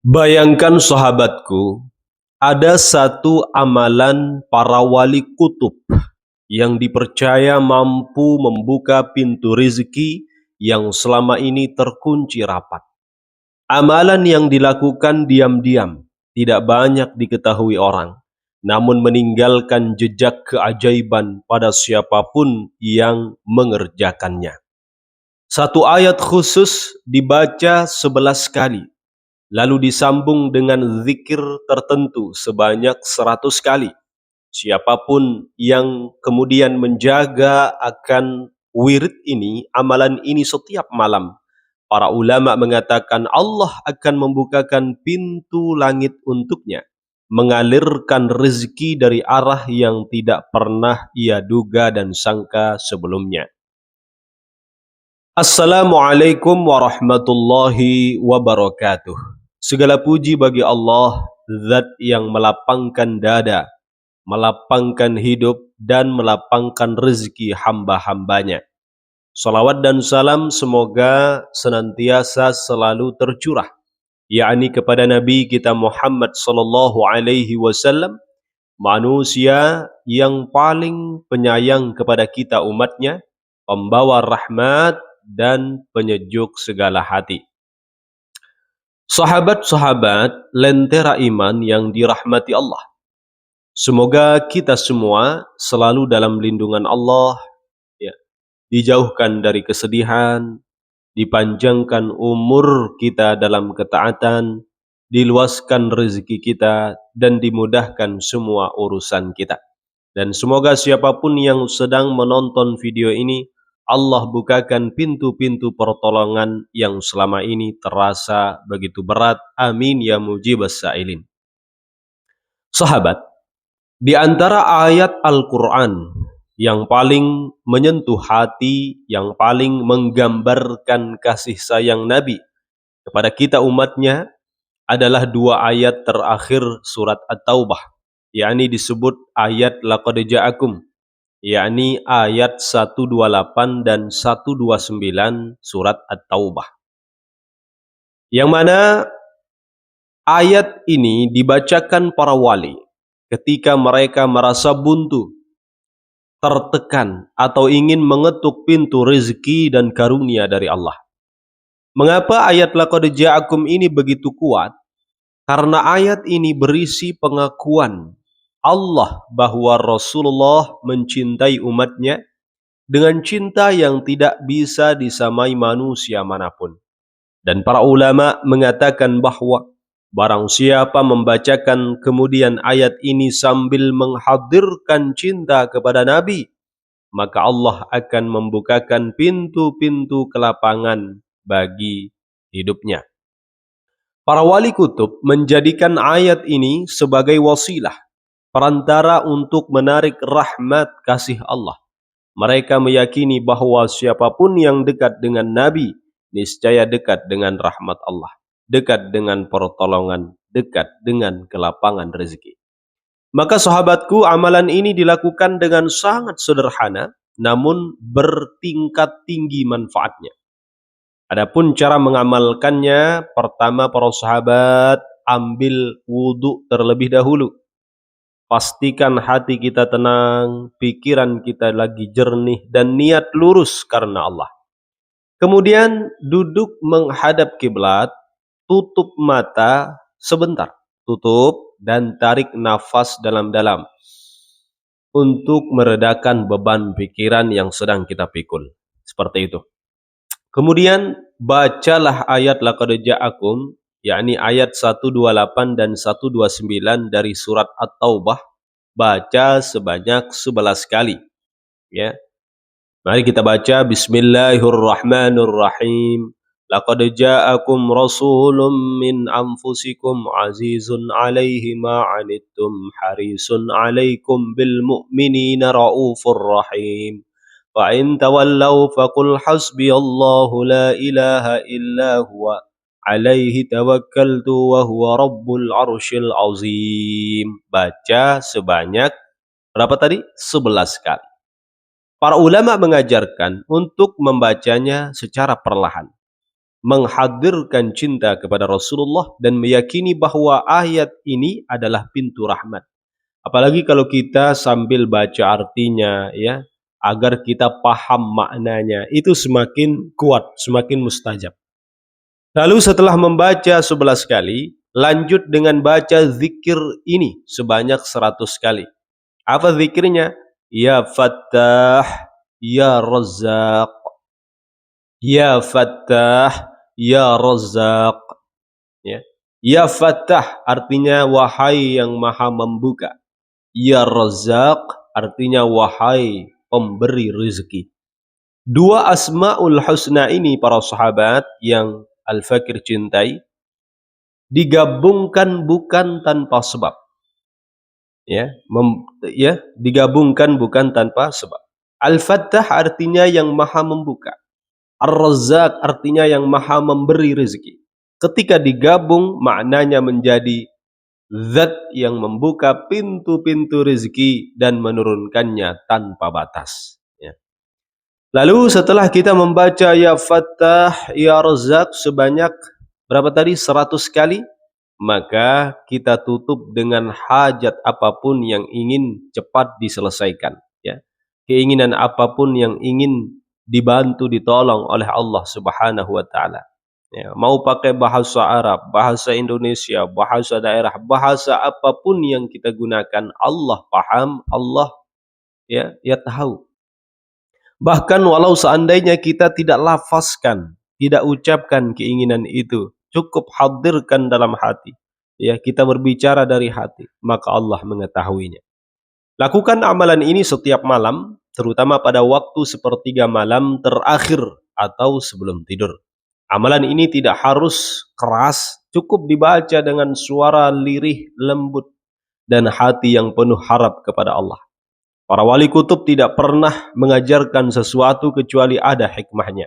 Bayangkan sahabatku, ada satu amalan para wali kutub yang dipercaya mampu membuka pintu rezeki yang selama ini terkunci rapat. Amalan yang dilakukan diam-diam, tidak banyak diketahui orang, namun meninggalkan jejak keajaiban pada siapapun yang mengerjakannya. Satu ayat khusus dibaca 11 kali, lalu disambung dengan zikir tertentu sebanyak 100 kali. Siapapun yang kemudian menjaga akan wirid ini, amalan ini setiap malam, para ulama mengatakan Allah akan membukakan pintu langit untuknya, mengalirkan rezeki dari arah yang tidak pernah ia duga dan sangka sebelumnya. Assalamualaikum warahmatullahi wabarakatuh. Segala puji bagi Allah, zat yang melapangkan dada, melapangkan hidup, dan melapangkan rezeki hamba-hambanya. Salawat dan salam semoga senantiasa selalu tercurah, yakni kepada Nabi kita Muhammad sallallahu alaihi wasallam, manusia yang paling penyayang kepada kita umatnya, pembawa rahmat dan penyejuk segala hati. Sahabat-sahabat lentera iman yang dirahmati Allah, semoga kita semua selalu dalam lindungan Allah, ya, dijauhkan dari kesedihan, dipanjangkan umur kita dalam ketaatan, diluaskan rezeki kita, dan dimudahkan semua urusan kita. Dan semoga siapapun yang sedang menonton video ini, Allah bukakan pintu-pintu pertolongan yang selama ini terasa begitu berat. Amin ya mujibas sa'ilin. Sahabat, di antara ayat Al-Quran yang paling menyentuh hati, yang paling menggambarkan kasih sayang Nabi kepada kita umatnya adalah dua ayat terakhir surat At-Taubah, yakni disebut ayat laqad ja'akum, yakni ayat 128 dan 129 surat At-Taubah. Yang mana ayat ini dibacakan para wali ketika mereka merasa buntu, tertekan, atau ingin mengetuk pintu rezeki dan karunia dari Allah. Mengapa ayat laqad ja'akum ini begitu kuat? Karena ayat ini berisi pengakuan Allah bahwa Rasulullah mencintai umatnya dengan cinta yang tidak bisa disamai manusia manapun. Dan para ulama mengatakan bahwa barang siapa membacakan kemudian ayat ini sambil menghadirkan cinta kepada Nabi, maka Allah akan membukakan pintu-pintu kelapangan bagi hidupnya. Para wali kutub menjadikan ayat ini sebagai wasilah, perantara untuk menarik rahmat kasih Allah. Mereka meyakini bahwa siapapun yang dekat dengan Nabi, niscaya dekat dengan rahmat Allah, dekat dengan pertolongan, dekat dengan kelapangan rezeki. Maka sahabatku, amalan ini dilakukan dengan sangat sederhana, namun bertingkat tinggi manfaatnya. Adapun cara mengamalkannya, pertama para sahabat ambil wudhu terlebih dahulu. Pastikan hati kita tenang, pikiran kita lagi jernih, dan niat lurus karena Allah. Kemudian duduk menghadap kiblat, tutup mata sebentar, tutup dan tarik nafas dalam-dalam untuk meredakan beban pikiran yang sedang kita pikul. Seperti itu. Kemudian bacalah ayat laqad ja'akum, yakni ayat 128 dan 129 dari surat At-Taubah, baca sebanyak 11 kali, ya. Mari kita baca. Bismillahirrahmanirrahim. Laqad ja'akum rasulun min anfusikum azizun 'alaihi ma 'anittum harisun 'alaikum bil mu'minina raufur rahim. فَإِن تَوَلَّوْا فَقُلْ حَسْبِيَ اللَّهُ لَا إِلَهَ إِلَّا هُوَ عَلَيْهِ تَوَكَّلْتُ وَهُوَ رَبُّ الْعَرْشِ الْعَظِيمِ. Baca sebanyak berapa tadi? 11 kali. Para ulama mengajarkan untuk membacanya secara perlahan. menghadirkan cinta kepada Rasulullah dan meyakini bahwa ayat ini adalah pintu rahmat. Apalagi kalau kita sambil baca artinya, ya, agar kita paham maknanya, itu semakin kuat, semakin mustajab. Lalu setelah membaca 11 kali, lanjut dengan baca zikir ini sebanyak 100 kali. Apa zikirnya? Ya Fattah, Ya Razzaq, Ya Fattah, Ya Razzaq. Ya. Ya Fattah artinya wahai yang maha membuka. Ya Razzaq artinya wahai pemberi rezeki. Dua Asmaul Husna ini para sahabat yang Al-Fakir cintai, digabungkan bukan tanpa sebab. Ya, digabungkan bukan tanpa sebab. Al-Fattah artinya yang maha membuka. Ar-Razzaq artinya yang maha memberi rezeki. Ketika digabung maknanya menjadi zat yang membuka pintu-pintu rezeki dan menurunkannya tanpa batas. Ya. Lalu setelah kita membaca Ya Fattah, Ya Razzaq sebanyak berapa tadi? 100 kali. Maka kita tutup dengan hajat apapun yang ingin cepat diselesaikan. Ya. Keinginan apapun yang ingin dibantu, ditolong oleh Allah Subhanahu wa Ta'ala. Ya, mau pakai bahasa Arab, bahasa Indonesia, bahasa daerah, bahasa apapun yang kita gunakan, Allah paham, Allah ya tahu. Bahkan walau seandainya kita tidak lafazkan, tidak ucapkan keinginan itu, cukup hadirkan dalam hati. Ya, kita berbicara dari hati, maka Allah mengetahuinya. Lakukan amalan ini setiap malam, terutama pada waktu sepertiga malam terakhir atau sebelum tidur. Amalan ini tidak harus keras, cukup dibaca dengan suara lirih, lembut, dan hati yang penuh harap kepada Allah. Para wali kutub tidak pernah mengajarkan sesuatu kecuali ada hikmahnya.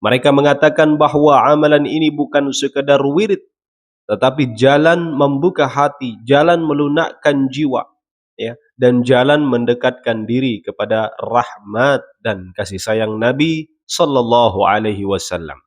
Mereka mengatakan bahwa amalan ini bukan sekadar wirid, tetapi jalan membuka hati, jalan melunakkan jiwa, ya, dan jalan mendekatkan diri kepada rahmat dan kasih sayang Nabi sallallahu alaihi wasallam.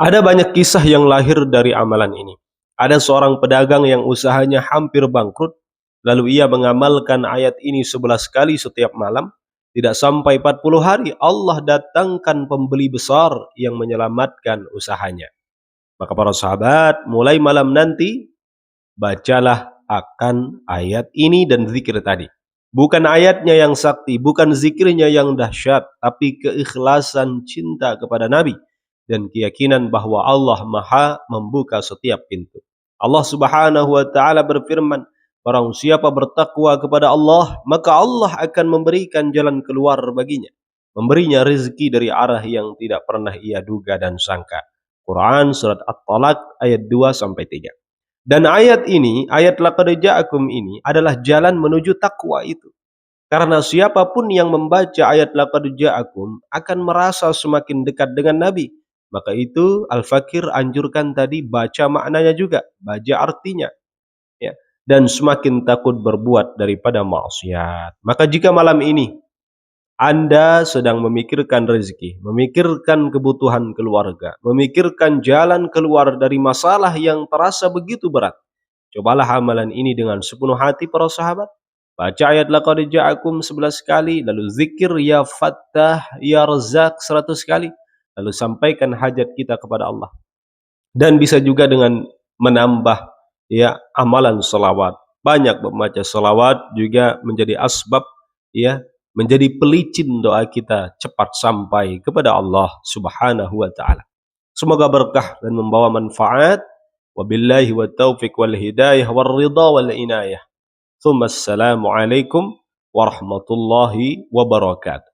Ada banyak kisah yang lahir dari amalan ini. Ada seorang pedagang yang usahanya hampir bangkrut, lalu ia mengamalkan ayat ini 11 kali setiap malam. Tidak sampai 40 hari, Allah datangkan pembeli besar yang menyelamatkan usahanya. Maka para sahabat, mulai malam nanti, bacalah akan ayat ini dan zikir tadi. Bukan ayatnya yang sakti, bukan zikirnya yang dahsyat, tapi keikhlasan cinta kepada Nabi dan keyakinan bahwa Allah maha membuka setiap pintu. Allah Subhanahu wa Ta'ala berfirman, barang siapa bertakwa kepada Allah, maka Allah akan memberikan jalan keluar baginya, memberinya rezeki dari arah yang tidak pernah ia duga dan sangka. Quran surat At-Talaq ayat 2-3. Dan ayat ini, ayat laqad ja'akum ini adalah jalan menuju takwa itu. Karena siapapun yang membaca ayat laqad ja'akum akan merasa semakin dekat dengan Nabi. Maka itu Al-Fakir anjurkan tadi baca maknanya juga, baca artinya. Ya. Dan semakin takut berbuat daripada maksiat. Maka jika malam ini Anda sedang memikirkan rezeki, memikirkan kebutuhan keluarga, memikirkan jalan keluar dari masalah yang terasa begitu berat, cobalah amalan ini dengan sepenuh hati para sahabat. Baca ayat laqad ja'akum 11 kali, lalu zikir Ya Fattah, Ya Razzaq 100 kali. Lalu sampaikan hajat kita kepada Allah. Dan bisa juga dengan menambah ya amalan salawat. Banyak membaca salawat juga menjadi asbab ya, menjadi pelicin doa kita cepat sampai kepada Allah Subhanahu wa Ta'ala. Semoga berkah dan membawa manfaat. Wabillahi wa taufiq wal hidayah wal ridha wal inayah. Thumma assalamu alaikum warahmatullahi wabarakatuh.